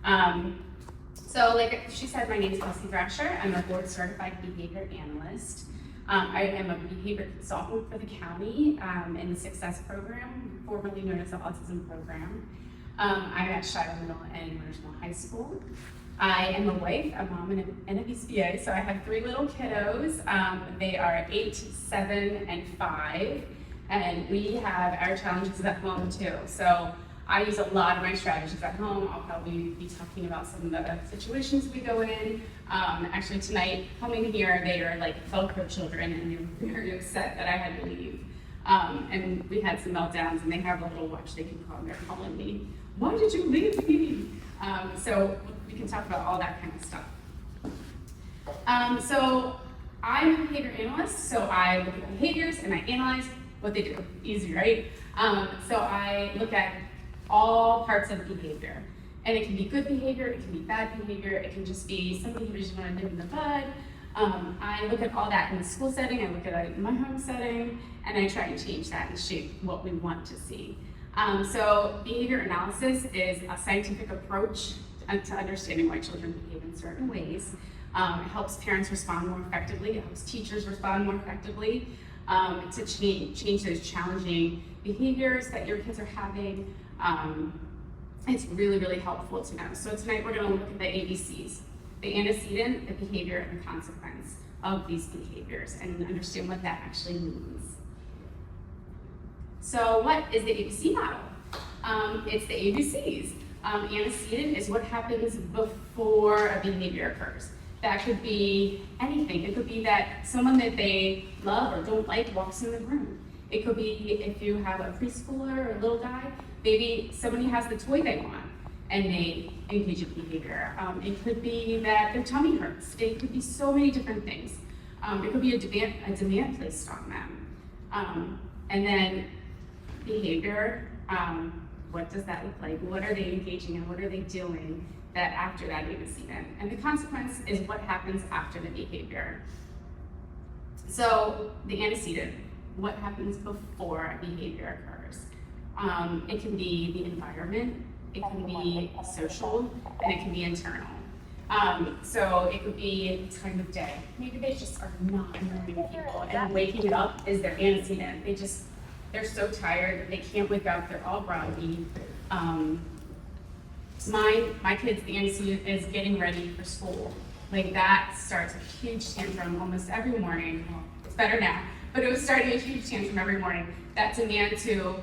So like she said, my name is Kelsey Thrasher. I'm a board certified behavior analyst. I am a behavior consultant for the county in the Success Program, formerly known as the Autism Program. I'm at Shiloh Middle and Wintersville High School. I am a wife, a mom, and a BCBA, so I have 3 little kiddos. They are 8, 7, and 5, and we have our challenges at home too. So I use a lot of my strategies at home. I'll probably be talking about some of the situations we go in. Actually tonight, coming here, they are like Velcro children, and they were very upset that I had to leave. And we had some meltdowns, and they have a little watch they can call, and they're calling me, "Why did you leave me?" So we can talk about all that kind of stuff. So I'm a behavior analyst, so I look at behaviors and I analyze what they do. Easy, right? So I look at all parts of behavior. And it can be good behavior, it can be bad behavior, it can just be some behaviors you want to nip in the bud. I look at all that in the school setting, I look at it in my home setting, and I try and change that and shape what we want to see. So behavior analysis is a scientific approach to understanding why children behave in certain ways. It helps parents respond more effectively, it helps teachers respond more effectively to change those challenging behaviors that your kids are having. It's really, really helpful to know. So tonight we're going to look at the ABCs, the antecedent, the behavior, and the consequence of these behaviors, and understand what that actually means. So what is the ABC model? It's the ABCs. Antecedent is what happens before a behavior occurs. That could be anything. It could be that someone that they love or don't like walks in the room. It could be if you have a preschooler or a little guy, maybe somebody has the toy they want and they engage in behavior. It could be that their tummy hurts. It could be so many different things. It could be a demand placed on them. And then behavior, what does that look like? What are they engaging in? What are they doing that after that antecedent? And the consequence is what happens after the behavior. So the antecedent, what happens before a behavior occurs? It can be the environment, it can be social, and it can be internal. So it could be the time of day. Maybe they just are not moving people, and waking up is their antecedent. They're so tired that they can't wake up, they're all groggy. My kids, the antecedent is getting ready for school. Like that starts a huge tantrum almost every morning. Well, it's better now, but it was starting a huge tantrum every morning. That demand to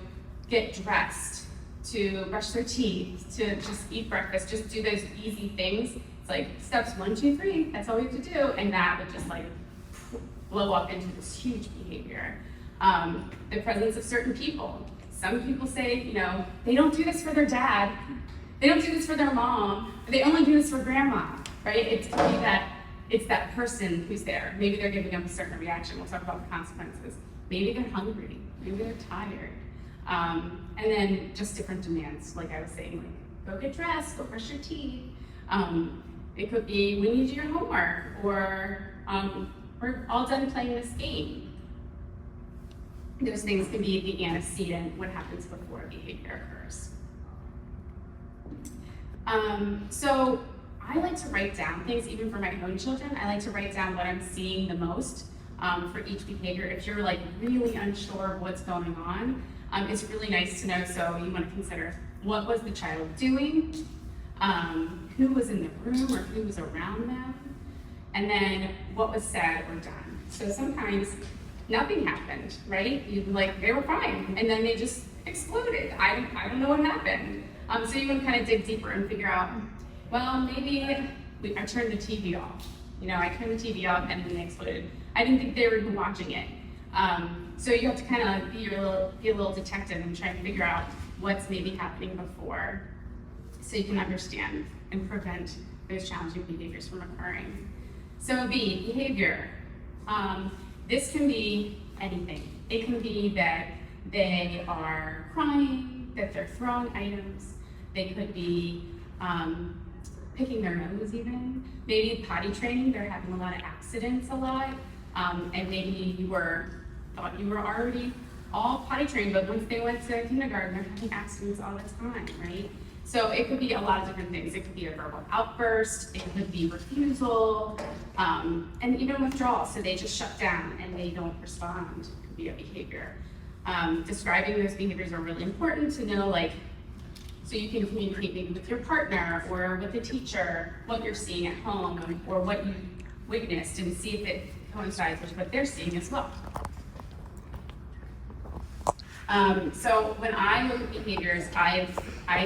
get dressed, to brush their teeth, to just eat breakfast, just do those easy things. It's like steps 1, 2, 3, that's all we have to do. And that would just like blow up into this huge behavior. The presence of certain people. Some people say, they don't do this for their dad. They don't do this for their mom. They only do this for grandma, right? It's that person who's there. Maybe they're giving them a certain reaction. We'll talk about the consequences. Maybe they're hungry. Maybe they're tired. And then just different demands, like I was saying, like go get dressed, go brush your teeth. It could be we need your homework, or we're all done playing this game. Those things can be the antecedent, what happens before a behavior occurs. So I like to write down things, even for my own children. I like to write down what I'm seeing the most for each behavior. If you're like really unsure of what's going on, it's really nice to know. So you want to consider what was the child doing, who was in the room or who was around them, and then what was said or done. So sometimes nothing happened, right? They were fine, and then they just exploded. I don't know what happened. So you want to kind of dig deeper and figure out, well, maybe I turned the TV off. I turned the TV off and then they exploded. I didn't think they were even watching it. So you have to kind of be a little detective and try and figure out what's maybe happening before, so you can understand and prevent those challenging behaviors from occurring. So B, behavior. This can be anything. It can be that they are crying, that they're throwing items. They could be picking their nose even. Maybe potty training, they're having a lot of accidents a lot. And maybe you thought you were already all potty trained, but once they went to kindergarten, they're having accidents all the time, right? So it could be a lot of different things. It could be a verbal outburst, it could be refusal, and even withdrawal. So they just shut down and they don't respond. It could be a behavior. Describing those behaviors are really important to know, like, so you can communicate maybe with your partner or with the teacher what you're seeing at home or what you witnessed and see if it coincides with what they're seeing as well. So when I look at behaviors, I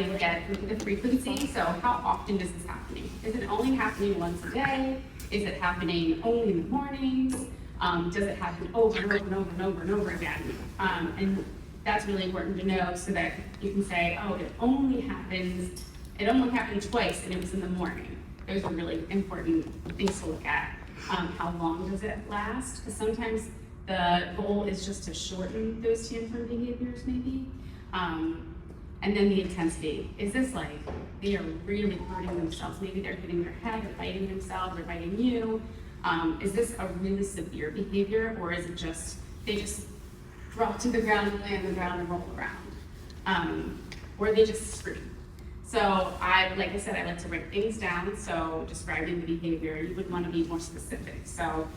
look at the frequency. So how often is this happening? Is it only happening once a day? Is it happening only in the mornings? Does it happen over and over and over and over and over again? And that's really important to know so that you can say, oh, it only happened twice and it was in the morning. Those are really important things to look at. How long does it last? Because sometimes the goal is just to shorten those tantrum behaviors maybe. And then the intensity. Is this like, they are really hurting themselves? Maybe they're hitting their head or biting themselves or biting you. Is this a really severe behavior, or is it just, they just drop to the ground, lay on the ground and roll around? Or they just scream. So like I said, I like to write things down. So describing the behavior, you would want to be more specific. So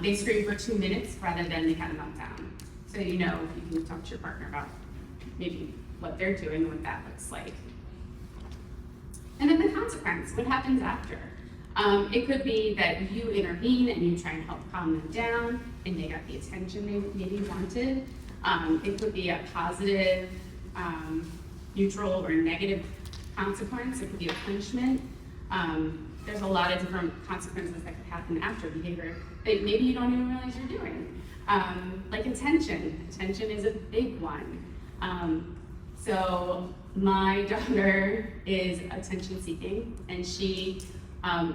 they scream for 2 minutes rather than they had a meltdown. So you can talk to your partner about maybe what they're doing and what that looks like. And then the consequence, what happens after? It could be that you intervene and you try and help calm them down and they got the attention they maybe wanted. It could be a positive, neutral, or negative consequence. It could be a punishment. There's a lot of different consequences that could happen after behavior that maybe you don't even realize you're doing. Like attention. Attention is a big one. So my daughter is attention seeking and she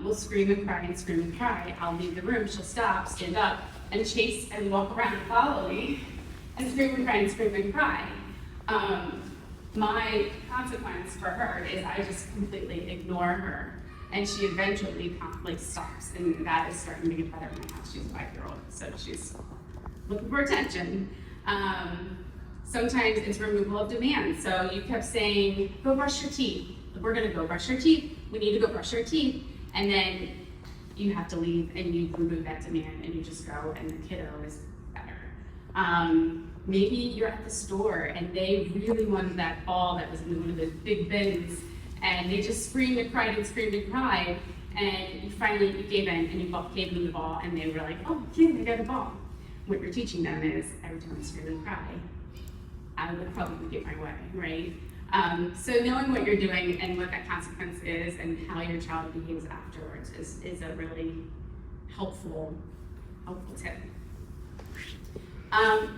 will scream and cry and scream and cry. I'll leave the room, she'll stop, stand up, and chase and walk around and follow me and scream and cry and scream and cry. My consequence for her is I just completely ignore her. And she eventually stops, and that is starting to get better in my house. She's a 5-year-old, so she's looking for attention. Sometimes it's removal of demand. So you kept saying, go brush your teeth. We're gonna go brush your teeth. We need to go brush our teeth. And then you have to leave and you remove that demand and you just go and the kiddo is better. Maybe you're at the store and they really wanted that ball that was in one of the big bins and they just screamed and cried and you finally gave in and you gave them the ball and they were like, oh, yeah, I got a ball. What you're teaching them is every time I scream and cry, I would probably get my way, right? So knowing what you're doing and what that consequence is and how your child behaves afterwards is a really helpful tip.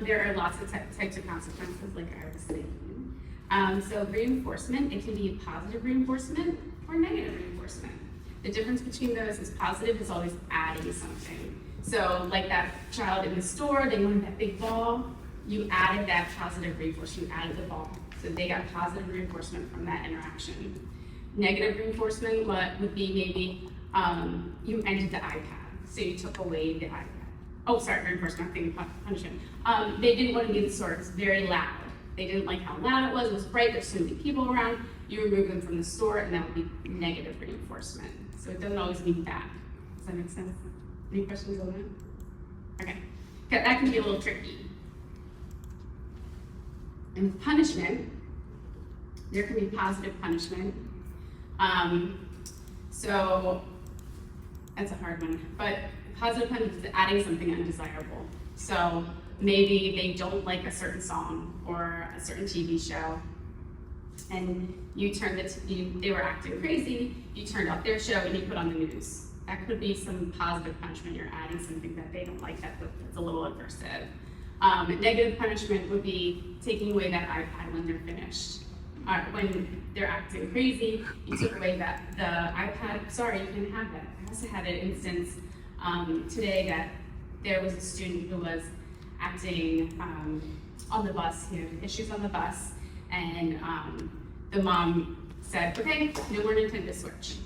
There are lots of types of consequences, like I was saying. So reinforcement, it can be positive reinforcement or negative reinforcement. The difference between those is positive is always adding something. So like that child in the store, they wanted that big ball, you added that positive reinforcement, you added the ball. So they got positive reinforcement from that interaction. Negative reinforcement would be maybe you ended the iPad, so you took away the iPad. Oh, sorry, reinforcement, I'm thinking punishment. They didn't want to be in the store, it was very loud. They didn't like how loud it was bright, there's so many people around. You remove them from the store and that would be negative reinforcement. So it doesn't always mean bad. Does that make sense? Any questions on that? Okay, that can be a little tricky. And with punishment, there can be positive punishment. So that's a hard one, but positive punishment is adding something undesirable. So maybe they don't like a certain song or a certain TV show, and you turned they were acting crazy, you turned off their show and you put on the news. That could be some positive punishment. You're adding something that they don't like that's a little aversive. Negative punishment would be taking away that iPad when they're finished. When they're acting crazy, you took away the iPad. Sorry, you can have that. I also had an instance today that there was a student who was acting on the bus. He had issues on the bus, and the mom said, "Okay, no more Nintendo Switch."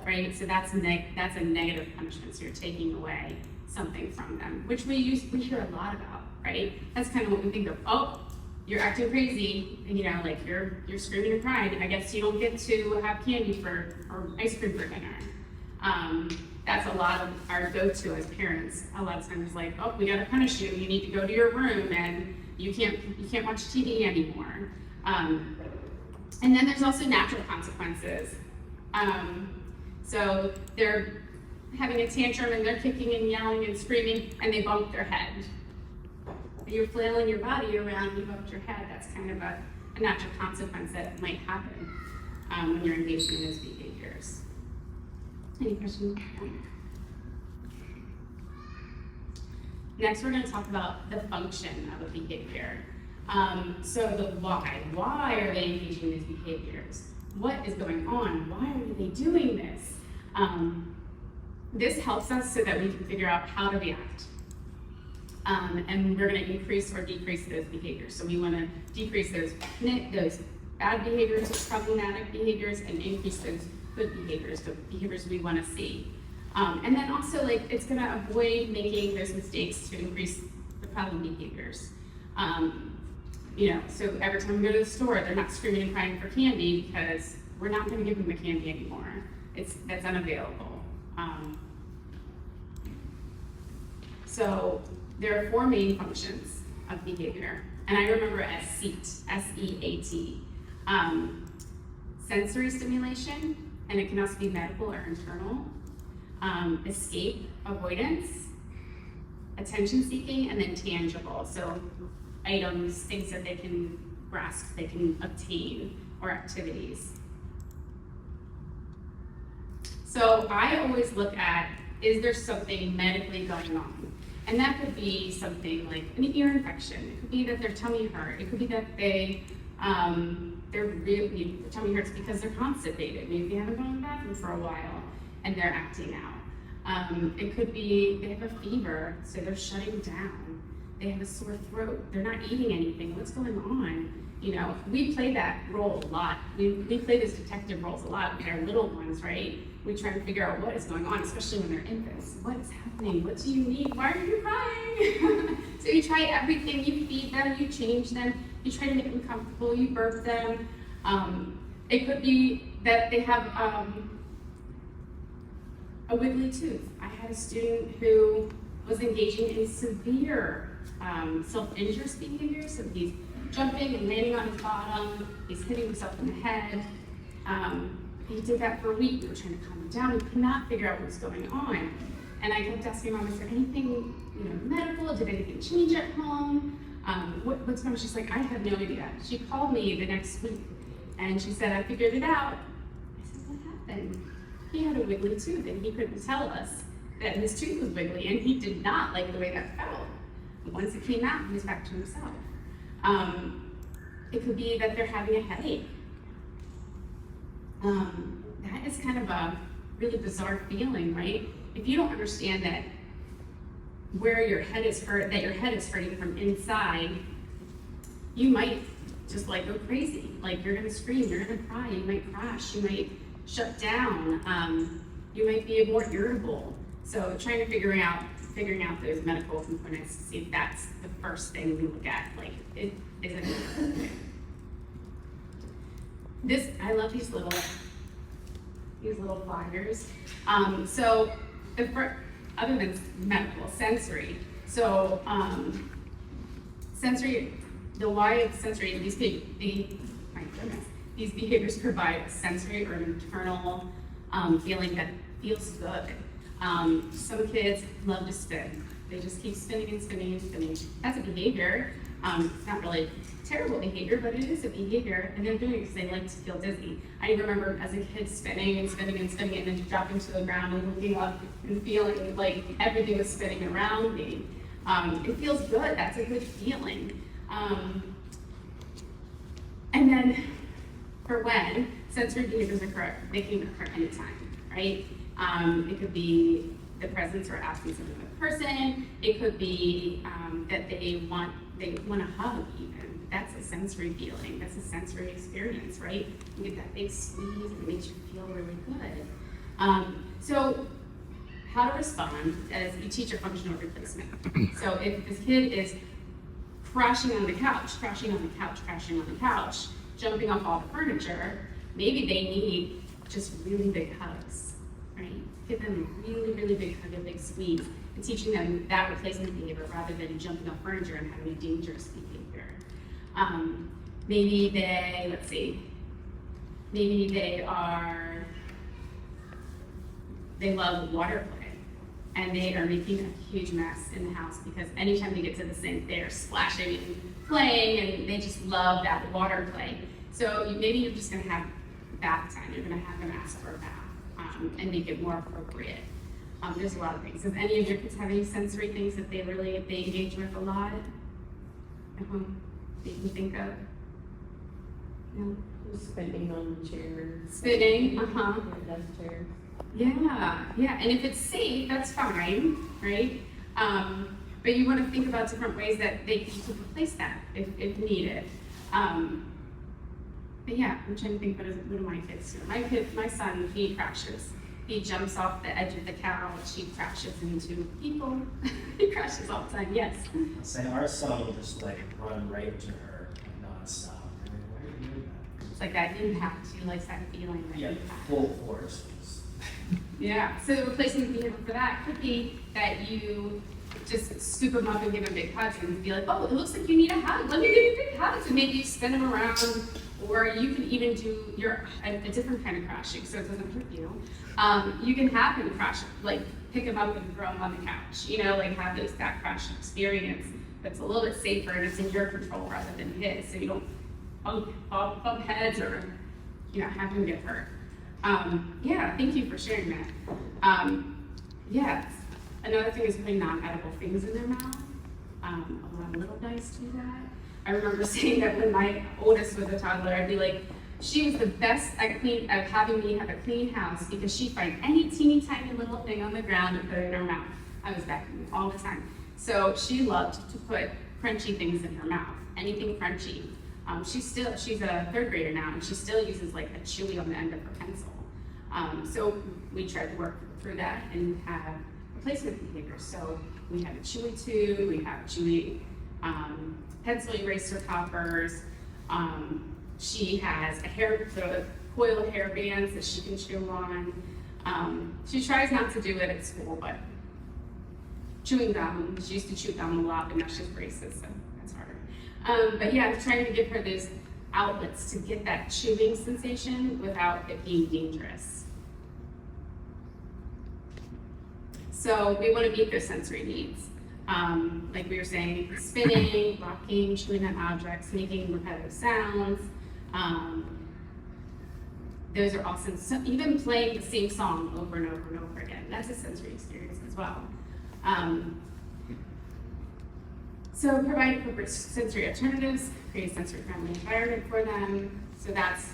Right? So that's a negative punishment. So you're taking away something from them, which we hear a lot about, right? That's kind of what we think of. Oh, you're acting crazy, you know, like you're screaming and crying, I guess you don't get to have candy or ice cream for dinner. That's a lot of our go-to as parents. A lot of times like, oh, we gotta punish you, you need to go to your room and you can't watch TV anymore. And then there's also natural consequences. So they're having a tantrum and they're kicking and yelling and screaming and they bump their head. You're flailing your body around, you bumped your head. That's kind of a natural consequence that might happen when you're engaged in those behaviors. Any questions? Next, we're going to talk about the function of a behavior. So the why. Why are they engaging in these behaviors? What is going on? Why are they doing this? This helps us so that we can figure out how to react. And we're going to increase or decrease those behaviors. So we want to decrease those bad behaviors, those problematic behaviors, and increase those good behaviors, the behaviors we want to see. And then also, like, it's going to avoid making those mistakes to increase the problem behaviors. You know, so every time we go to the store, they're not screaming and crying for candy because we're not going to give them the candy anymore. That's unavailable. So there are 4 main functions of behavior, and I remember as SEAT, S-E-A-T. Sensory stimulation, and it can also be medical or internal. Escape, avoidance, attention seeking, and then tangible. So items, things that they can grasp, they can obtain, or activities. So I always look at, is there something medically going on? And that could be something like an ear infection. It could be that their tummy hurt. It could be that their tummy hurts because they're constipated. Maybe they haven't gone to the bathroom for a while and they're acting out. It could be they have a fever, so they're shutting down. They have a sore throat. They're not eating anything. What's going on? You know, we play that role a lot. We play those detective roles a lot with our little ones, right? We try to figure out what is going on, especially when they're infants. What is happening? What do you need? Why are you crying? So you try everything. You feed them, you change them, you try to make them comfortable, you burp them. It could be that they have a wiggly tooth. I had a student who was engaging in severe self-injurious behavior. So he's jumping and landing on his bottom, he's hitting himself in the head. He did that for a week. We were trying to calm him down. We could not figure out what was going on. And I kept asking Mom, is there anything, medical? Did anything change at home? What's going on? She's like, I have no idea. She called me the next week and she said, I figured it out. I said, what happened? He had a wiggly tooth and he couldn't tell us that his tooth was wiggly and he did not like the way that felt. Once it came out, he was back to himself. It could be that they're having a headache. That is kind of a really bizarre feeling, right? If you don't understand that where your head is hurt, that your head is hurting from inside, you might just like go crazy. Like you're gonna scream, you're gonna cry, you might crash, you might shut down, you might be more irritable. So trying to figuring out those medical components to see if that's the first thing we look at. Like, is it okay? I love these little flyers. So other than medical, sensory. So sensory, the why of sensory, these behaviors provide a sensory or an internal feeling that feels good. Some kids love to spin. They just keep spinning and spinning and spinning. That's a behavior. It's not really terrible behavior, but it is a behavior, and they're doing it because they like to feel dizzy. I remember as a kid spinning and spinning and spinning, and then dropping to the ground and looking up and feeling like everything was spinning around me. It feels good. That's a good feeling. And then for when sensory behaviors occur, they can occur anytime, right? It could be the presence or absence of another person. It could be that they want a hug even. That's a sensory feeling. That's a sensory experience, right? You get that big squeeze and it makes you feel really good. So how to respond as you teach a functional replacement. So if this kid is crashing on the couch, crashing on the couch, crashing on the couch, jumping off all the furniture, maybe they need just really big hugs, right? Give them a really, really big hug, a big squeeze, and teaching them that replacement behavior rather than jumping off furniture and having a dangerous behavior. Maybe they, let's see, maybe they love water play, and they are making a huge mess in the house because anytime they get to the sink, they're splashing and playing, and they just love that water play. So maybe you're just gonna have bath time. You're gonna have them ask for a bath and make it more appropriate. There's a lot of things. Does any of your kids have any sensory things that they engage with a lot at home that you can think of? No? Spinning on the chair. Spinning, Desk chair. Yeah, and if it's safe, that's fine, right? But you want to think about different ways that they can replace that if needed. But yeah, I'm trying to think, what do my kids do? My son, he crashes. He jumps off the edge of the couch, he crashes into people. He crashes all the time, yes. Say our son will just like run right into her nonstop. Why are you doing that? It's like that impact, he likes that feeling, that Yeah, impact. full force. Yeah, so the replacement behavior for that could be that you just scoop them up and give them big hugs and be like, oh, it looks like you need a hug, let me give you big hugs, and maybe you spin them around, or you can even do a different kind of crashing so it doesn't hurt you. You can have him crash, like pick him up and throw him on the couch, like have that crash experience that's a little bit safer and it's in your control rather than his, so you don't bump heads or have him get hurt. Yeah, thank you for sharing that. Yeah, another thing is putting non-edible things in their mouth. A lot of little guys do that. I remember saying that when my oldest was a toddler, I'd be like, she was the best at having me have a clean house because she'd find any teeny tiny little thing on the ground and put it in her mouth. I was vacuuming all the time. So she loved to put crunchy things in her mouth, anything crunchy. She's a third grader now, and she still uses like a chewy on the end of her pencil. So we tried to work through that and have replacement behaviors. So we have a chewy tube, we have chewy pencil eraser toppers. She has a coil of hair bands that she can chew on. She tries not to do it at school, but chewing gum, she used to chew gum a lot, but now she has braces, so that's harder. But yeah, trying to give her those outlets to get that chewing sensation without it being dangerous. So we want to meet their sensory needs. Like we were saying, spinning, rocking, chewing on objects, making repetitive sounds. Those are awesome. So even playing the same song over and over and over again, that's a sensory experience as well. So provide appropriate sensory alternatives, create a sensory friendly environment for them. So that's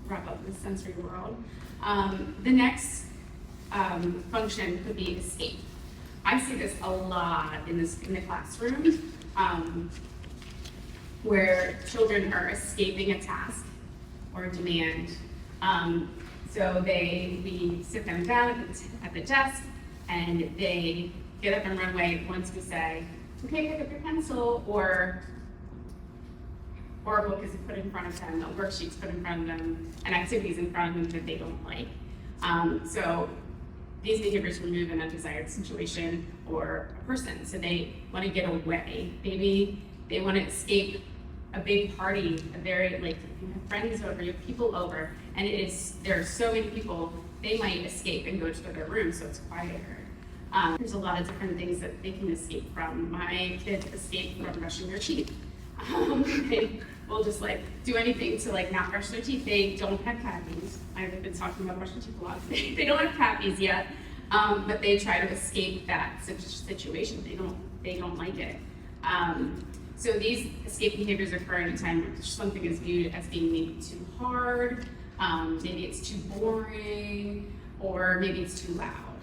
wrap up the sensory world. The next function could be escape. I see this a lot in the classroom, where children are escaping a task or a demand. So we sit them down at the desk and they get up and run away once we say, okay, pick up your pencil, or a book is put in front of them, a worksheet's put in front of them, and activities in front of them that they don't like. So these behaviors remove an undesired situation or a person, so they want to get away. Maybe they want to escape a big party, like you have friends over, you have people over, and there are so many people, they might escape and go to their room so it's quieter. There's a lot of different things that they can escape from. My kids escape from brushing their teeth. They will just do anything to not brush their teeth. They don't have cavities. I've been talking about brushing teeth a lot today. They don't have cavities yet, but they try to escape that situation. They don't like it. So these escape behaviors occur at a time when something is viewed as being maybe too hard, maybe it's too boring, or maybe it's too loud.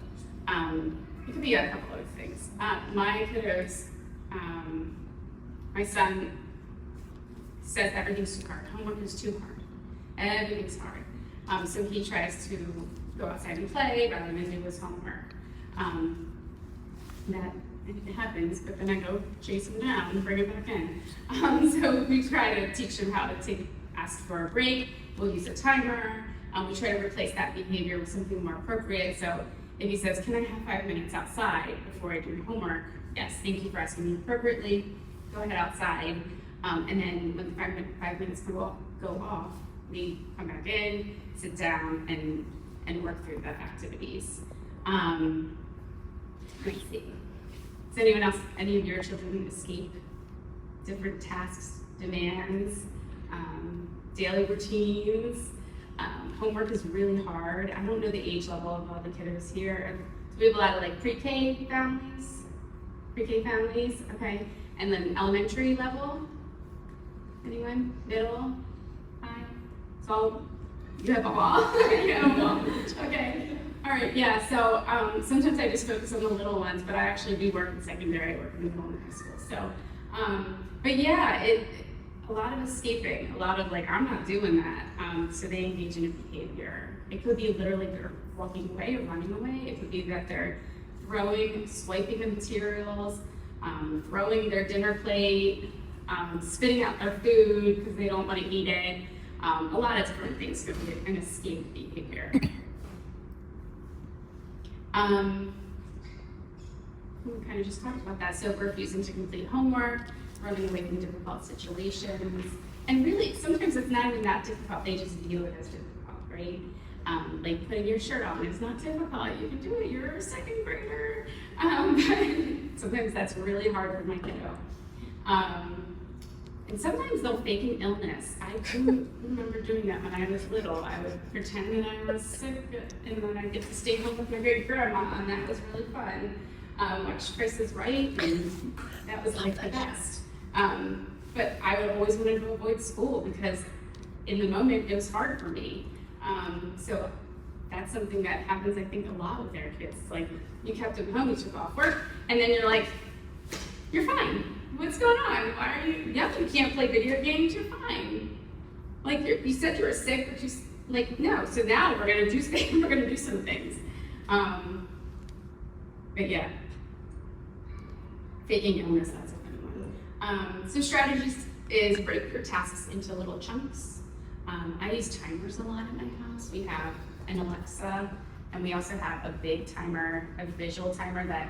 It could be a couple other things. My kiddos, my son says everything's too hard. Homework is too hard. Everything's hard. So he tries to go outside and play rather than do his homework. That it happens, but then I go chase them down and bring it back in. So we try to teach them how to ask for a break. We'll use a timer. We try to replace that behavior with something more appropriate. So if he says, "Can I have 5 minutes outside before I do my homework?" Yes, thank you for asking me appropriately. Go ahead outside. And then when the 5 minutes go off, we come back in, sit down, and work through the activities. Let's see. Does anyone else, any of your children escape different tasks, demands, daily routines? Homework is really hard. I don't know the age level of all the kiddos here. So we have a lot of like pre-K families, okay? And then elementary level, anyone? Middle, high? So you have a wall? You have a wall. Okay. All right, yeah, so sometimes I just focus on the little ones, but I actually do work in secondary, I work in middle and high school. So, but yeah, a lot of escaping, a lot of like, I'm not doing that. So they engage in a behavior. It could be literally they're walking away or running away. It could be that they're swiping the materials, throwing their dinner plate, spitting out their food because they don't want to eat it. A lot of different things could be an escape behavior. We kind of just talked about that. So refusing to complete homework, running away from difficult situations, and really sometimes it's not even that difficult. They just view it as difficult, right? Like putting your shirt on, it's not difficult. You can do it. You're a second grader. But sometimes that's really hard for my kiddo. And sometimes they'll fake an illness. I do remember doing that when I was little. I would pretend that I was sick, and then I'd get to stay home with my great grandma, and that was really fun. Watch Price is Right, and that was like the best. But I would always wanted to avoid school because in the moment it was hard for me. So that's something that happens, I think, a lot with their kids. Like, you kept them home, you took off work, and then you're like, "You're fine. What's going on? Why are you? Yep, you can't play video games. You're fine. Like you said you were sick, but you like no. So now we're gonna do some things. But yeah, faking illness, that's a fun one. So strategies is break your tasks into little chunks. I use timers a lot at my house. We have an Alexa, and we also have a big timer, a visual timer that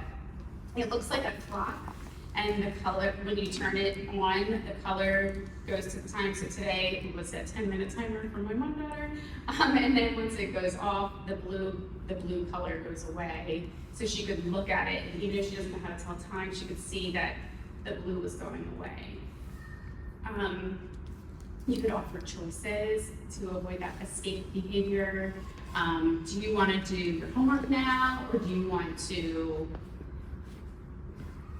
it looks like a clock. And the color, when you turn it on, the color goes to the time. So today it was a 10-minute timer for my one daughter. And then once it goes off, the blue color goes away. So she could look at it, and even if she doesn't know how to tell time, she could see that the blue was going away. You could offer choices to avoid that escape behavior. Do you want to do your homework now, or do you want to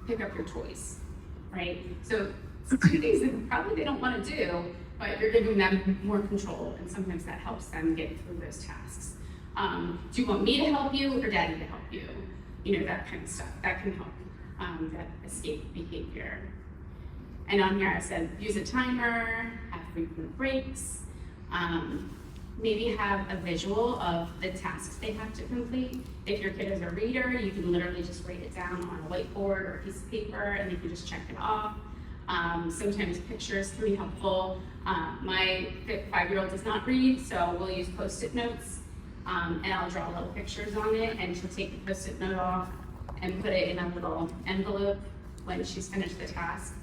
pick up your toys, right? So it's two things that probably they don't want to do, but you're giving them more control, and sometimes that helps them get through those tasks. Do you want me to help you or daddy to help you? You know, that kind of stuff. That can help that escape behavior. And on here I said, use a timer, have frequent breaks, maybe have a visual of the tasks they have to complete. If your kid is a reader, you can literally just write it down on a whiteboard or a piece of paper, and they can just check it off. Sometimes pictures can be helpful. My 5-year-old does not read, so we'll use Post-it notes, and I'll draw little pictures on it, and she'll take the Post-it note off and put it in a little envelope when she's finished the task.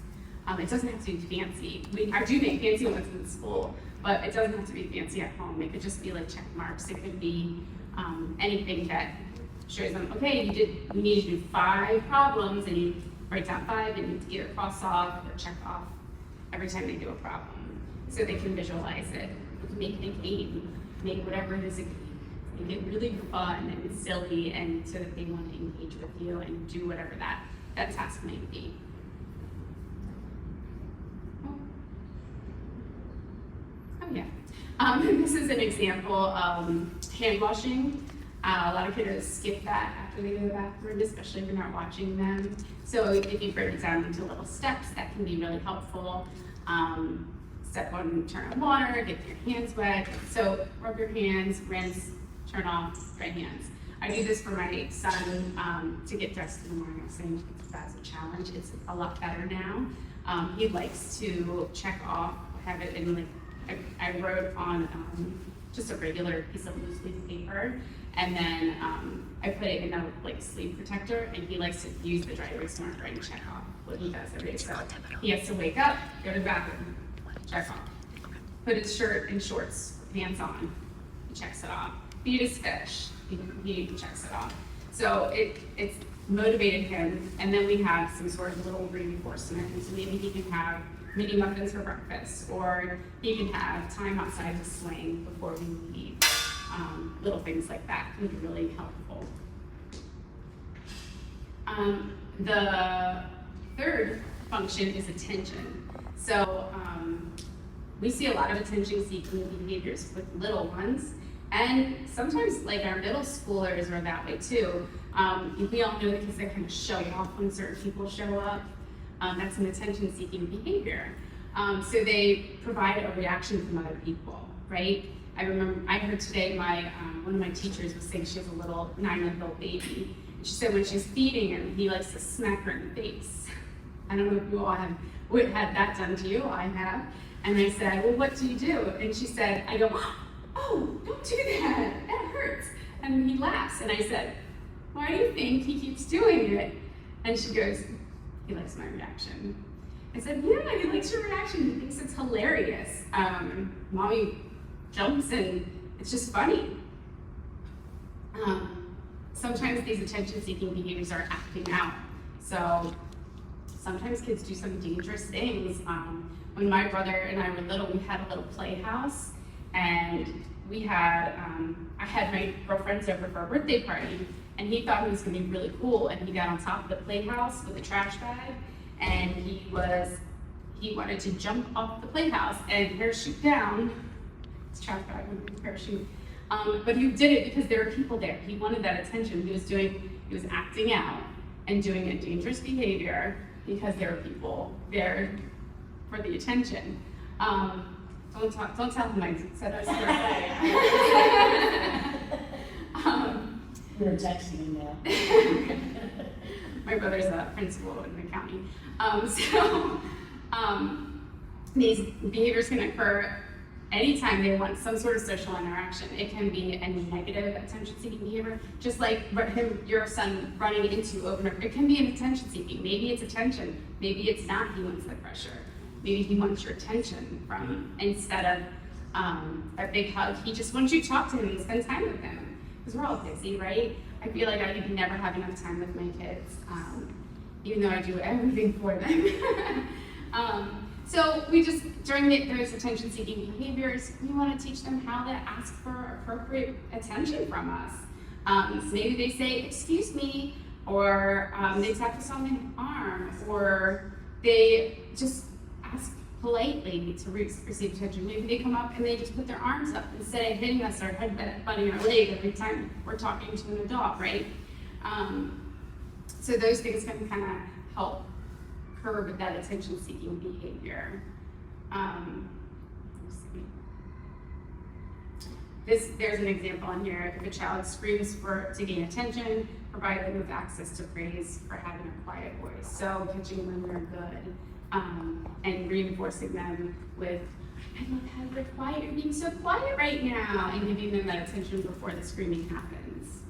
It doesn't have to be fancy. I do make fancy ones in school, but it doesn't have to be fancy at home. It could just be like check marks. It could be anything that shows them, okay, you need to do 5 problems, and you write down 5, and you either cross off or check off every time they do a problem, so they can visualize it. You can make it a game, make whatever it is a game. Make it really fun and silly, and so that they want to engage with you and do whatever that task might be. Oh yeah. This is an example of hand washing. A lot of kiddos skip that after they go to the bathroom, especially if you're not watching them. So if you break it down into little steps, that can be really helpful. Step 1, turn on water, get your hands wet. So rub your hands, rinse, turn off, dry hands. I do this for my son to get dressed in the morning. I'm saying that's a challenge. It's a lot better now. He likes to check off, have it in like, I wrote on just a regular piece of loose leaf paper, and then I put it in a like sleeve protector, and he likes to use the dry erase marker and check off what he does every day. So he has to wake up, go to the bathroom, check off. Put his shirt and shorts, pants on, he checks it off. Feed his fish, he checks it off. So it's motivated him, and then we have some sort of little reinforcement. And so maybe he can have mini muffins for breakfast, or he can have time outside to swing before we leave. Little things like that can be really helpful. The third function is attention. So we see a lot of attention-seeking behaviors with little ones, and sometimes like our middle schoolers are that way too. We all know the kids that kind of show off when certain people show up. That's an attention-seeking behavior. So they provide a reaction from other people, right? I remember I heard today one of my teachers was saying she has a little 9-month-old baby. And she said when she's feeding him, he likes to smack her in the face. I don't know if you all have had that done to you. I have. And I said, well, what do you do? And she said, I go, oh, don't do that. That hurts. And he laughs. And I said, why do you think he keeps doing it? And she goes, he likes my reaction. I said, yeah, he likes your reaction. He thinks it's hilarious. Mommy jumps and it's just funny. Sometimes these attention-seeking behaviors are acting out. So sometimes kids do some dangerous things. When my brother and I were little, we had a little playhouse, and we had, I had my girlfriends over for a birthday party, and he thought he was gonna be really cool, and he got on top of the playhouse with a trash bag, and he wanted to jump off the playhouse and parachute down. His trash bag would parachute. But he did it because there were people there. He wanted that attention. He was acting out and doing a dangerous behavior because there were people there for the attention. Don't tell him I said I was We're texting him now. My brother's a principal in the county. These behaviors can occur anytime they want some sort of social interaction. It can be a negative attention-seeking behavior, just like your son running into over and over. It can be an attention-seeking. Maybe it's attention. Maybe it's not. He wants the pressure. Maybe he wants your attention from instead of a big hug. He just wants you to talk to him and spend time with him. Because we're all busy, right? I feel like I could never have enough time with my kids, even though I do everything for them. So we just, during those attention-seeking behaviors, we want to teach them how to ask for appropriate attention from us. So maybe they say, excuse me, or they tap us on the arm, or they just ask politely to receive attention. Maybe they come up and they just put their arms up instead of hitting us or headbutting our leg every time we're talking to an adult, right? So those things can kind of help curb that attention-seeking behavior. There's an example on here. If a child screams to gain attention, provide them with access to praise for having a quiet voice. So catching when they're good, and reinforcing them with, I love how you're quiet, you're being so quiet right now, and giving them that attention before the screaming happens.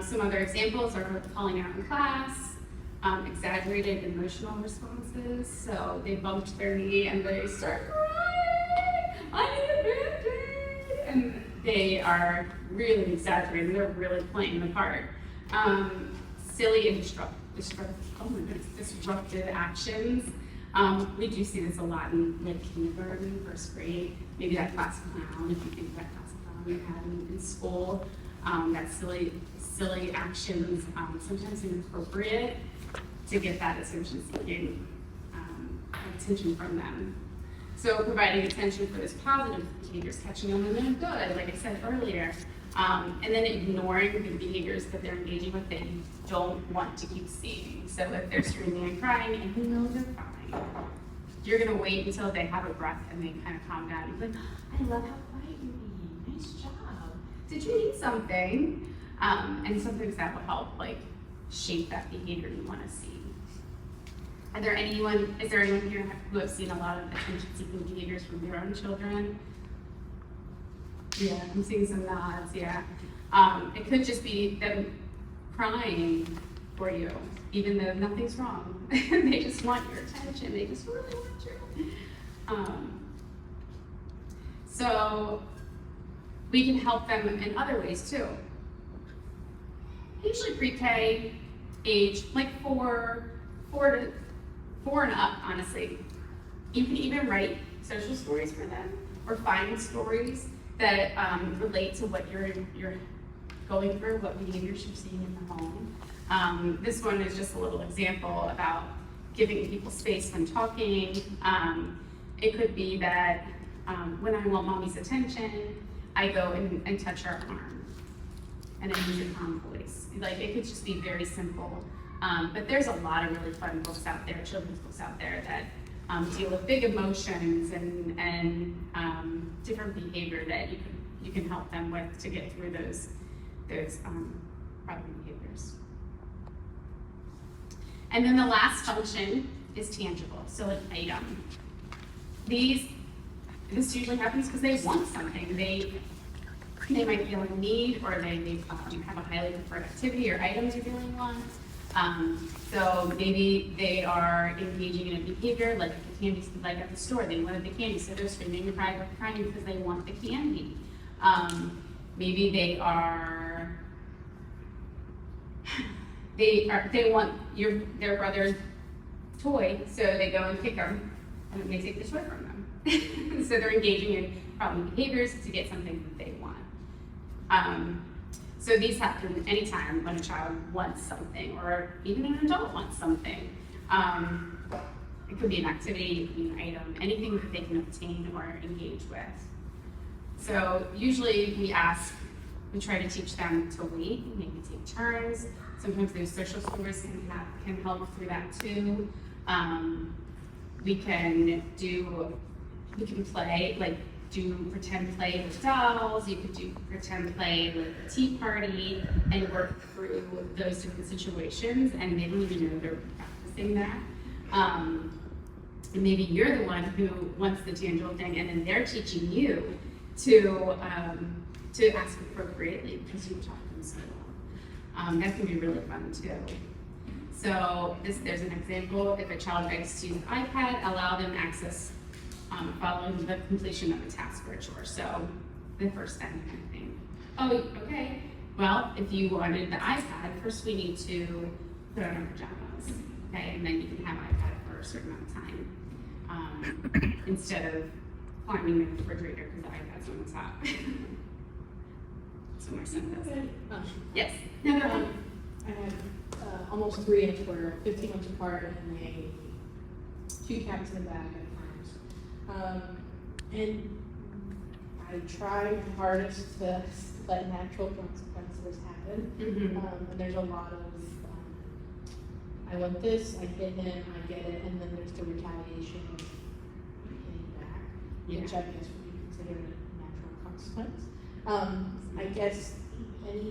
Some other examples are calling out in class, exaggerated emotional responses. So they bumped their knee and they start crying, I need a Band-Aid! And they are really exaggerating, they're really playing the part. Silly and disruptive actions. We do see this a lot in like kindergarten, first grade, maybe that class clown, if you think that class clown we had in school. That silly actions, sometimes inappropriate to get that attention-seeking attention from them. So providing attention for those positive behaviors, catching them when they're good, like I said earlier, and then ignoring the behaviors that they're engaging with that you don't want to keep seeing. So if they're screaming and crying and you know they're fine, you're gonna wait until they have a breath and they kind of calm down. You're like, I love how quiet you're being, nice job. did you need something? And sometimes that will help like shape that behavior you want to see. Is there anyone here who have seen a lot of attention-seeking behaviors from their own children? Yeah, I'm seeing some nods, yeah. It could just be them crying for you, even though nothing's wrong. They just want your attention, they just really want you. So we can help them in other ways too. Usually pre-K age, like four and up, honestly. You can even write social stories for them or find stories that relate to what you're going through, what behaviors you're seeing in the home. This one is just a little example about giving people space when talking. It could be that when I want mommy's attention, I go and touch her arm and I use a calm voice. Like, it could just be very simple. But there's a lot of really fun books out there, children's books out there that deal with big emotions and different behavior that you can help them with to get through those problem behaviors. And then the last function is tangible, so an item. This usually happens because they want something. They might feel a need, or they have a highly preferred activity or items you really want. So maybe they are engaging in a behavior like at the candy, like at the store, they wanted the candy, so they're screaming and crying because they want the candy. Maybe they want their brother's toy, so they go and pick them and they take the toy from them. So they're engaging in problem behaviors to get something that they want. So these happen anytime when a child wants something, or even an adult wants something. It could be an activity, it could be an item, anything that they can obtain or engage with. So usually we try to teach them to wait, maybe take turns. Sometimes those social stories can help through that too. We can play, like do pretend play with dolls. You could do pretend play with a tea party and work through those different situations, and they don't even know they're practicing that. And maybe you're the one who wants the tangible thing, and then they're teaching you to ask appropriately because you taught them so well. That can be really fun too. So there's an example. If a child begs to use an iPad, allow them access following the completion of a task or a chore. So the first kind of thing. Oh, okay. Well, if you wanted the iPad, first we need to put on our pajamas, okay? And then you can have iPad for a certain amount of time instead of climbing the refrigerator because the iPad's on the top. So my son does it. Yes. No, go ahead. I have almost 3 inch were 15 months apart, and they 2 cats in the back at times. And I try my hardest to let natural consequences happen. And there's a lot of I want this, I hit him, I get it, and then there's the retaliation of hitting back, which I guess would be considered a natural consequence. I guess any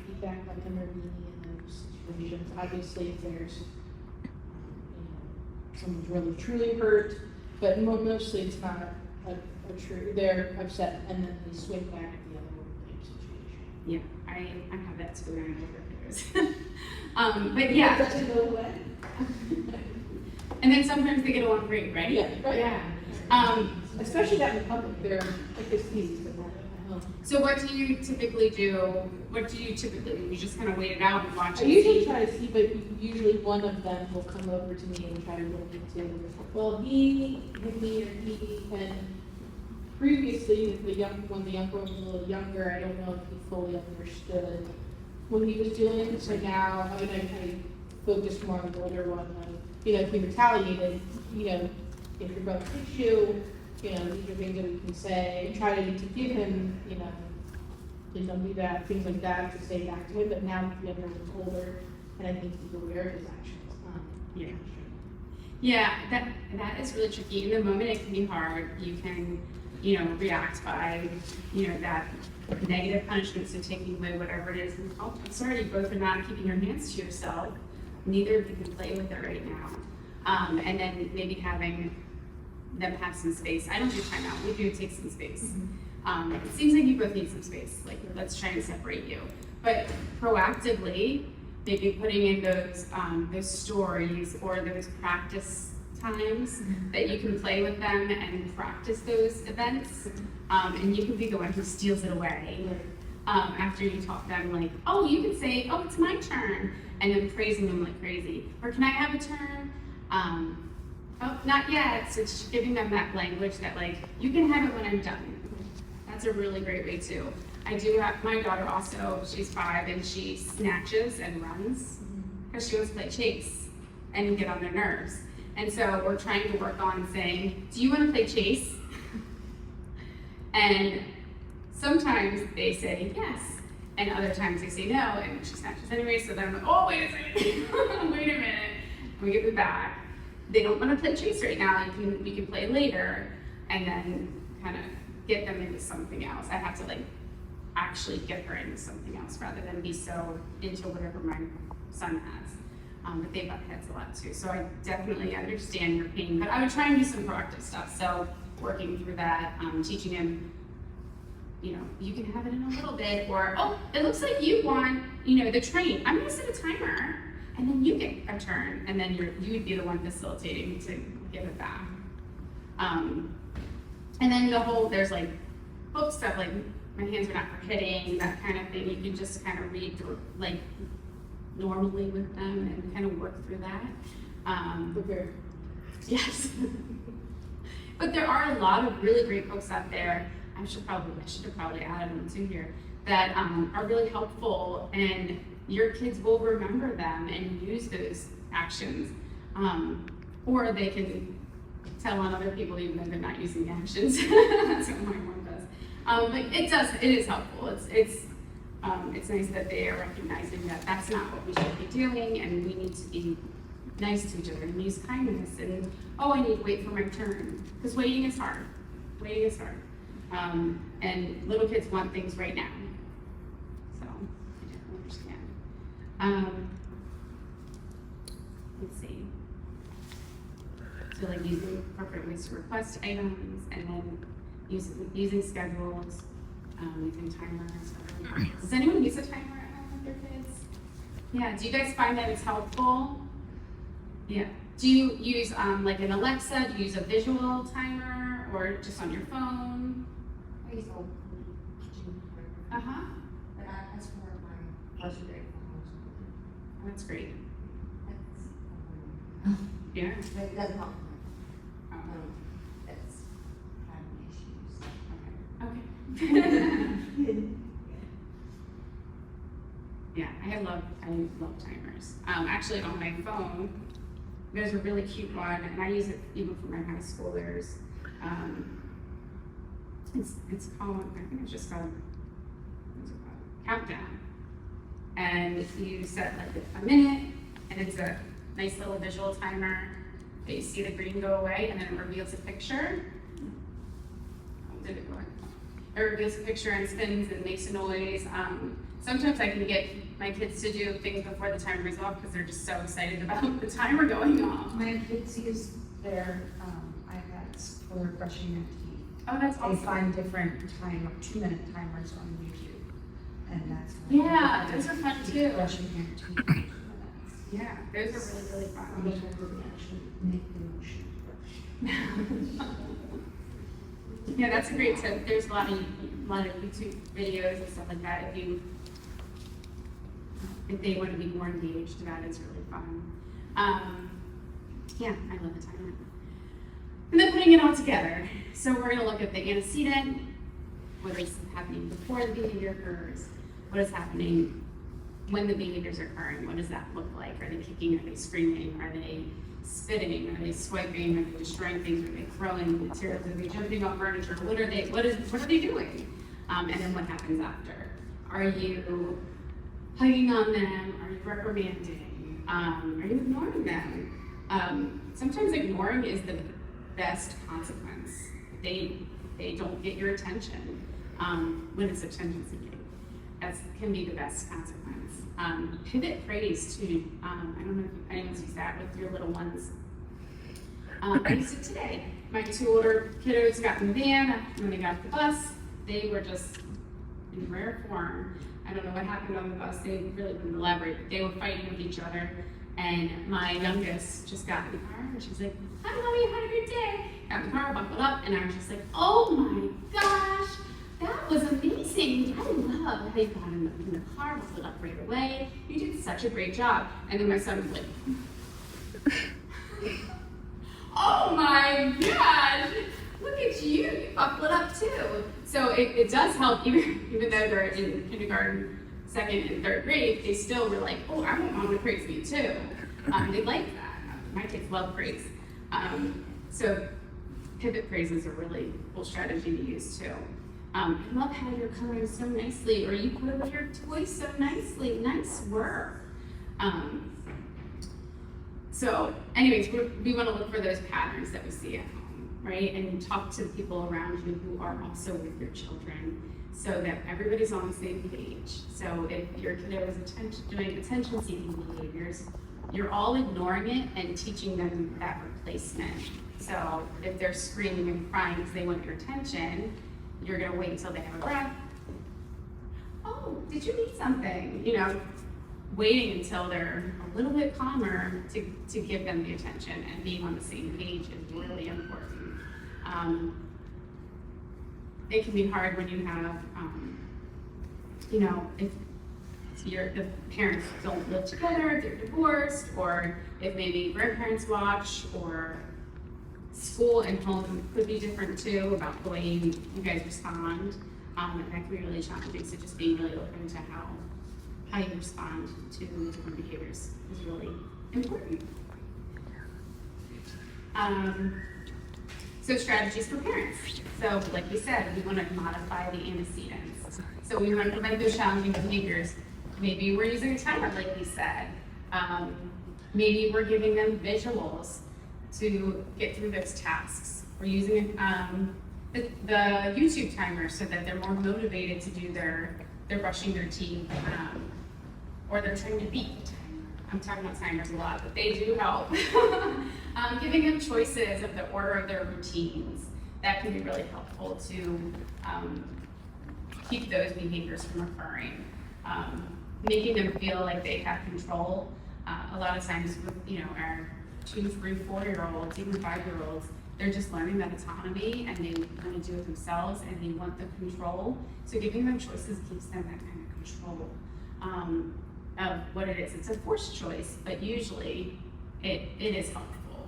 feedback on him or me in those situations, obviously if there's someone's really truly hurt, but mostly it's not a true, they're upset and then they swing back at the other situation. Yeah, I have that too when I'm over here. But yeah. Does it go away? And then sometimes they get along great, right? Yeah, right. Yeah. Especially that in public, they're like this easy, but not at home. So what do you typically do? What do you typically do? You just kind of wait it out and watch I it? usually try to see, but usually one of them will come over to me and try to look into, well, he hit me or he, and previously, when the younger one was a little younger, I don't know if he fully understood what he was doing, so now, I focused more on the older one, if he retaliated, if your brother hits you, these are things that we can say, and try to give him, please don't do that, things like that, to say back to him, but now the younger one's older, and I think he's aware of his actions. Yeah, that is really tricky. In the moment, it can be hard. You can react by, that negative punishment, so taking away whatever it is. And, oh, I'm sorry, you both are not keeping your hands to yourself. Neither of you can play with it right now. And then maybe having them have some space. I don't do timeout, we do take some space. It seems like you both need some space, like let's try and separate you. But proactively, maybe putting in those stories or those practice times that you can play with them and practice those events. And you can be the one who steals it away. After you taught them, like, oh, you can say, oh, it's my turn, and then praising them like crazy. Or can I have a turn? Oh, not yet. So just giving them that language that, like, you can have it when I'm done. That's a really great way too. I do have my daughter also, she's 5, and she snatches and runs because she wants to play chase and get on their nerves. And so we're trying to work on saying, do you want to play chase? And sometimes they say yes, and other times they say no, and she snatches anyway. So then I'm like, oh, wait a second, wait a minute. And we give it back. They don't want to play chase right now. We can play later, and then kind of get them into something else. I have to like actually get her into something else rather than be so into whatever my son has. But they butt heads a lot too. So I definitely understand your pain, but I would try and do some proactive stuff. So working through that, teaching him, you can have it in a little bit, or, oh, it looks like you want, the train. I'm gonna set a timer, and then you get a turn, and then you would be the one facilitating to give it back. And then there's like book stuff, like my hands are not for hitting, that kind of thing. You can just kind of read through, like, normally with them and kind of work through that. Prepare. Yes. But there are a lot of really great books out there. I should have probably added them too here, that are really helpful, and your kids will remember them and use those actions. Or they can tell on other people even though they're not using the actions. That's what my mom does. But it is helpful. It's nice that they are recognizing that that's not what we should be doing, and we need to be nice to each other and use kindness, and, oh, I need to wait for my turn, because waiting is hard. Waiting is hard. And little kids want things right now. So, I definitely understand. Let's see. So like using appropriate ways to request items, and then using schedules, using timers. Does anyone use a timer at home with their kids? Yeah, do you guys find that it's helpful? Yeah. Do you use like an Alexa? Do you use a visual timer, or just on your phone? I use old kitchen timer, Uh-huh. but that's more of my pleasure day for homeschooling. That's great. That's, Yeah. but it doesn't help me. Oh, That's having issues. okay. Yeah, I love timers. Actually, on my phone, there's a really cute one, and I use it even for my high schoolers. It's called, I think it's just called, what's it called? Countdown. And you set like a minute, and it's a nice little visual timer. But you see the green go away, and then it reveals a picture. Oh, did it go away? It reveals a picture and spins and makes a noise. Sometimes I can get my kids to do things before the timer goes off because they're just so excited about the timer going off. My kids use their iPads for brushing their teeth. Oh, that's They awesome. find different 2-minute timers on YouTube, and that's Yeah, those are fun too. brushing their teeth for 2 minutes. Yeah, those are really, really I'm fun. able to actually make the motion brush. Yeah, that's a great tip. There's a lot of YouTube videos and stuff like that. If they want to be more engaged, that is really fun. Yeah, I love the timer. And then putting it all together. So we're going to look at the antecedent, what is happening before the behavior occurs, what is happening when the behaviors are occurring, what does that look like? Are they kicking, are they screaming, are they spitting, are they swiping, are they destroying things, are they throwing materials, are they jumping on furniture, what are they doing? And then what happens after? Are you hugging on them? Are you reprimanding? Are you ignoring them? Sometimes ignoring is the best consequence. they don't get your attention when it's attention seeking. That can be the best consequence. Pivot praise too. I don't know if anyone's used that with your little ones. I used it today. My 2 older kiddos got in the van. When they got off the bus, they were just in rare form. I don't know what happened on the bus. They really didn't elaborate, but they were fighting with each other. And my youngest just got in the car and she's like, "Hi, mommy, had a good day." Got in the car, buckled up, and I was just like, "Oh my gosh, that was amazing. I love how you got in the car, buckled up right away. You did such a great job." And then my son was like, "Oh my gosh, look at you, you buckled up too." So it does help, even though they're in kindergarten, 2nd and 3rd grade, they still were like, "Oh, I want mom to praise me too." They like that. My kids love praise. So pivot praise is a really cool strategy to use too. I love how you're coloring so nicely, or you put away your toys so nicely. Nice work. So anyways, we want to look for those patterns that we see at home, right? And talk to the people around you who are also with your children so that everybody's on the same page. So if your kiddo is doing attention-seeking behaviors, you're all ignoring it and teaching them that replacement. So if they're screaming and crying because they want your attention, you're gonna wait until they have a breath. "Oh, did you need something?" You know, waiting until they're a little bit calmer to give them the attention, and being on the same page is really important. It can be hard when you have, you know, if the parents don't live together, if they're divorced, or if maybe grandparents watch, or school and home could be different too about the way you guys respond. And that can be really challenging. So just being really open to how you respond to different behaviors is really important. So strategies for parents. So like we said, we want to modify the antecedents. So we want to prevent those challenging behaviors. Maybe we're using a timer, like we said. Maybe we're giving them visuals to get through those tasks. We're using the YouTube timer so that they're more motivated to do they're brushing their teeth, or they're trying to beat the timer. I'm talking about timers a lot, but they do help. Giving them choices of the order of their routines. That can be really helpful to keep those behaviors from occurring. Making them feel like they have control. A lot of times with, our 2, 3, 4-year-olds, even 5-year-olds, they're just learning that autonomy and they want to do it themselves and they want the control. So giving them choices gives them that kind of control of what it is. It's a forced choice, but usually it is helpful.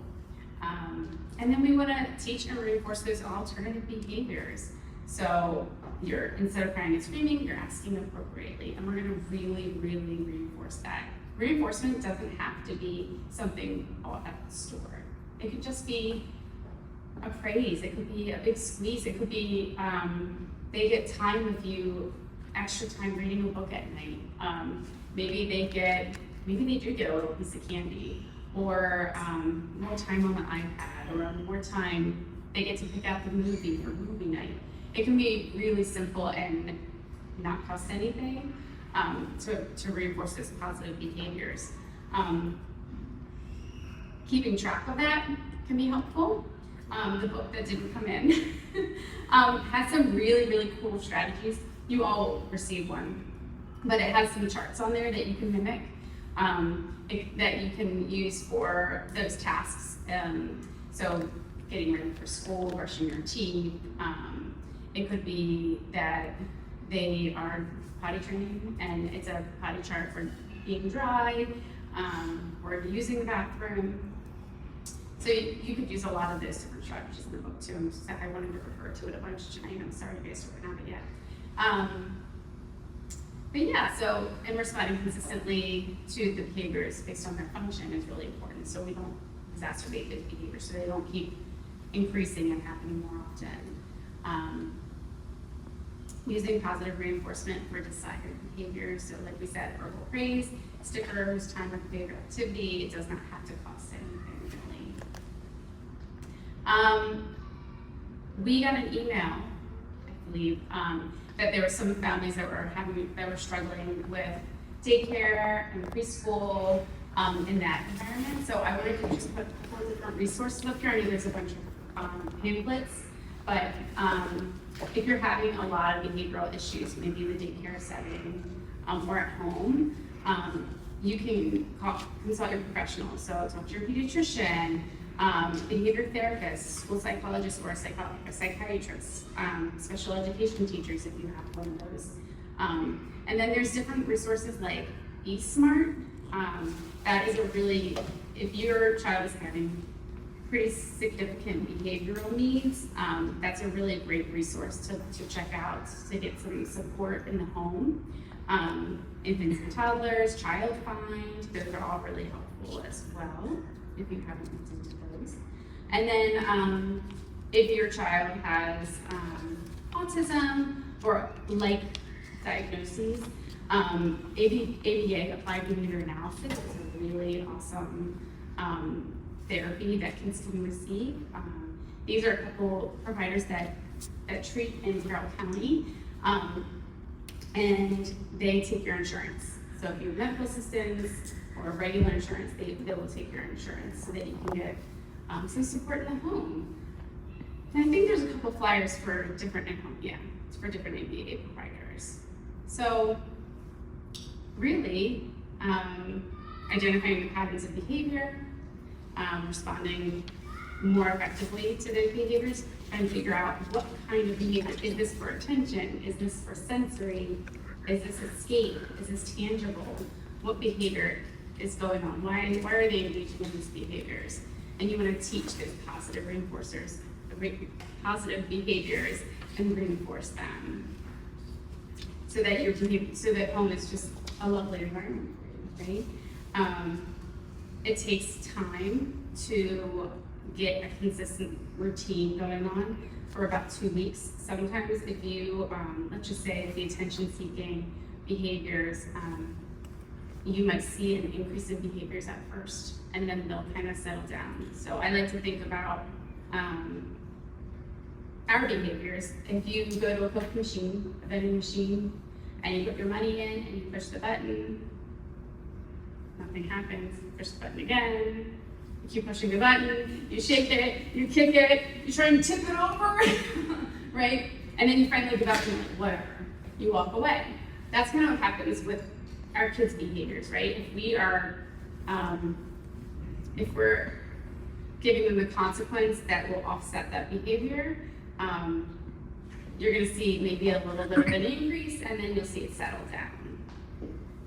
And then we want to teach and reinforce those alternative behaviors. So instead of crying and screaming, you're asking appropriately, and we're going to really, really reinforce that. Reinforcement doesn't have to be something at the store. It could just be a praise. It could be a big squeeze. It could be they get time with you, extra time reading a book at night. Maybe they do get a little piece of candy, or more time on the iPad, or more time they get to pick out the movie for movie night. It can be really simple and not cost anything to reinforce those positive behaviors. Keeping track of that can be helpful. The book that didn't come in has some really, really cool strategies. You all received one, but it has some charts on there that you can mimic, that you can use for those tasks. So getting ready for school, brushing your teeth. It could be that they are potty training and it's a potty chart for being dry, or using the bathroom. So you could use a lot of those different strategies in the book too. I wanted to refer to it a bunch tonight. I'm sorry you guys don't have it yet. But yeah, so and responding consistently to the behaviors based on their function is really important. So we don't exacerbate those behaviors, so they don't keep increasing and happening more often. Using positive reinforcement for desired behaviors. So like we said, verbal praise, stickers, time with favorite activity. It does not have to cost anything really. we got an email, I believe, that there were some families that were struggling with daycare and preschool in that environment. So I wanted to just put a couple of different resources up here. I mean, there's a bunch of pamphlets, but if you're having a lot of behavioral issues, maybe in the daycare setting or at home, you can consult your professional. So talk to your pediatrician, behavior therapist, school psychologist, or a psychiatrist, special education teachers if you have one of those. And then there's different resources like eSmart. That is a really, if your child is having pretty significant behavioral needs, that's a really great resource to check out to get some support in the home. Infants and toddlers, Child Find, those are all really helpful as well if you haven't looked into those. And then if your child has autism or like diagnoses, ABA, Applied Behavior Analysis, is a really awesome therapy that kids can receive. These are a couple providers that treat in Carroll County, and they take your insurance. So if you have medical assistance or regular insurance, they will take your insurance so that you can get some support in the home. And I think there's a couple flyers for different it's for different ABA providers. So really, identifying the patterns of behavior, responding more effectively to those behaviors, and figure out what kind of behavior. Is this for attention? Is this for sensory? Is this escape? Is this tangible? What behavior is going on? Why are they engaging in these behaviors? And you want to teach those positive reinforcers, positive behaviors, and reinforce them so that home is just a lovely environment for you, right? It takes time to get a consistent routine going on for about 2 weeks. Sometimes if you, let's just say the attention-seeking behaviors, you might see an increase in behaviors at first, and then they'll kind of settle down. So I like to think about our behaviors. If you go to a Coke machine, a vending machine, and you put your money in and you push the button, nothing happens. Push the button again. You keep pushing the button, you shake it, you kick it, you try and tip it over, right? And then you finally give up and you're like, whatever. You walk away. That's kind of what happens with our kids' behaviors, right? If we are, if we're giving them the consequence that will offset that behavior, you're gonna see maybe a little bit of an increase, and then you'll see it settle down.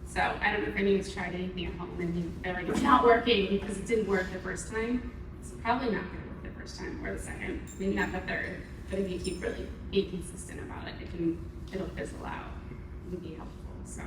So I don't know if anyone's tried anything at home and they're like, it's not working because it didn't work the first time. It's probably not gonna work the first time or the second, maybe not the third, but if you keep really being consistent about it, it'll fizzle out and be helpful. So